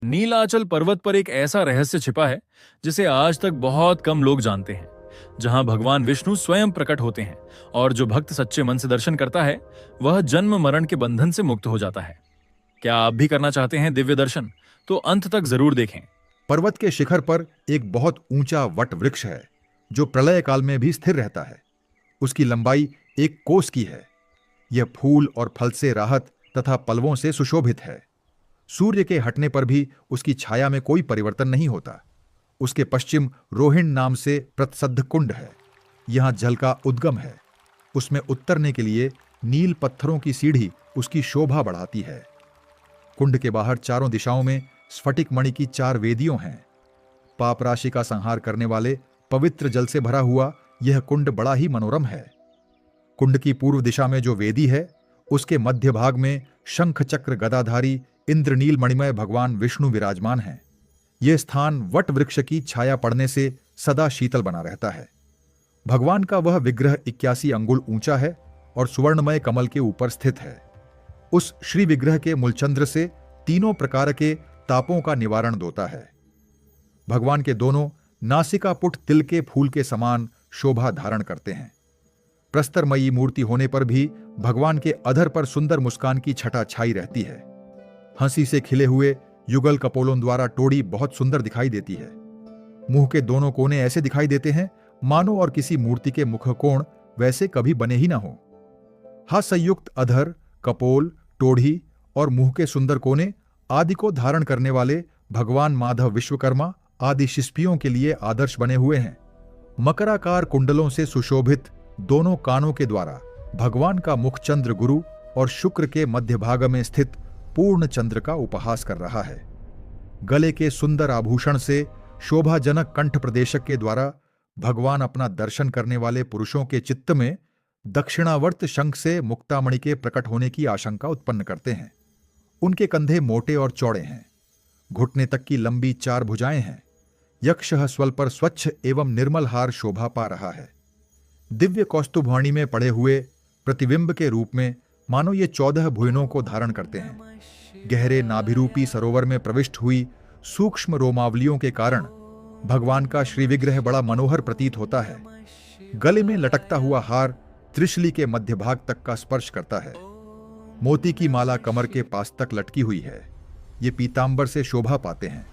नीलाचल पर्वत पर एक ऐसा रहस्य छिपा है जिसे आज तक बहुत कम लोग जानते हैं, जहां भगवान विष्णु स्वयं प्रकट होते हैं और जो भक्त सच्चे मन से दर्शन करता है वह जन्म मरण के बंधन से मुक्त हो जाता है। क्या आप भी करना चाहते हैं दिव्य दर्शन? तो अंत तक जरूर देखें। पर्वत के शिखर पर एक बहुत ऊंचा वट वृक्ष है जो प्रलय काल में भी स्थिर रहता है। उसकी लंबाई 1 कोस की है। यह फूल और फल से राहत तथा पल्लवों से सुशोभित है। सूर्य के हटने पर भी उसकी छाया में कोई परिवर्तन नहीं होता। उसके पश्चिम रोहिण नाम से प्रतसद्ध कुंड है। यहां जल का उद्गम है। उसमें उतरने के लिए नील पत्थरों की सीढ़ी उसकी शोभा बढ़ाती है। कुंड के बाहर चारों दिशाओं में स्फटिक मणि की 4 वेदियों हैं। पाप राशि का संहार करने वाले पवित्र जल से भरा हुआ यह कुंड बड़ा ही मनोरम है। कुंड की पूर्व दिशा में जो वेदी है उसके मध्य भाग में शंख चक्र गदाधारी इंद्रनील मणिमय भगवान विष्णु विराजमान हैं। यह स्थान वट वृक्ष की छाया पड़ने से सदा शीतल बना रहता है। भगवान का वह विग्रह 81 अंगुल ऊंचा है और सुवर्णमय कमल के ऊपर स्थित है। उस श्री विग्रह के मूलचंद्र से तीनों प्रकार के तापों का निवारण होता है। भगवान के दोनों नासिका पुट तिल के फूल के समान शोभा धारण करते हैं। प्रस्तरमयी मूर्ति होने पर भी भगवान के अधर पर सुंदर मुस्कान की छटा छाई रहती है। हंसी से खिले हुए युगल कपोलों द्वारा टोड़ी बहुत सुंदर दिखाई देती है। मुंह के दोनों कोने ऐसे दिखाई देते हैं मानो और किसी मूर्ति के मुख कोण वैसे कभी बने ही ना हो। हास्ययुक्त अधर, कपोल, टोढ़ी और मुंह के सुंदर कोने आदि को धारण करने वाले भगवान माधव विश्वकर्मा आदि शिष्पियों के लिए आदर्श बने हुए हैं। मकराकार कुंडलों से सुशोभित दोनों कानों के द्वारा भगवान का मुख चंद्र गुरु और शुक्र के मध्य भाग में स्थित पूर्ण चंद्र का उपहास कर रहा है। गले के सुंदर आभूषण से शोभाजनक कंठ प्रदेशक के द्वारा भगवान अपना दर्शन करने वाले पुरुषों के चित्त में दक्षिणावर्त शंख से मुक्तामणि के प्रकट होने की आशंका उत्पन्न करते हैं। उनके कंधे मोटे और चौड़े हैं। घुटने तक की लंबी 4 भुजाएं हैं। यक्षः स्वल पर स्वच्छ एवं निर्मल हार शोभा पा रहा है। दिव्य कौस्तुभवाणी में पड़े हुए प्रतिबिंब के रूप में मानो ये 14 भुवनों को धारण करते हैं। गहरे नाभिरूपी सरोवर में प्रविष्ट हुई सूक्ष्म रोमावलियों के कारण भगवान का श्री विग्रह बड़ा मनोहर प्रतीत होता है। गले में लटकता हुआ हार त्रिशली के मध्य भाग तक का स्पर्श करता है। मोती की माला कमर के पास तक लटकी हुई है। ये पीतांबर से शोभा पाते हैं।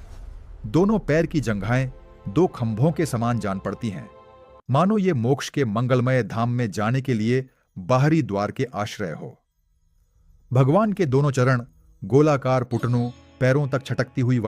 दोनों पैर की जंघाएं 2 खंभों के समान जान पड़ती हैं, मानो ये मोक्ष के मंगलमय धाम में जाने के लिए बाहरी द्वार के आश्रय हो। भगवान के दोनों चरण गोलाकार पुटनों पैरों तक छटकती हुई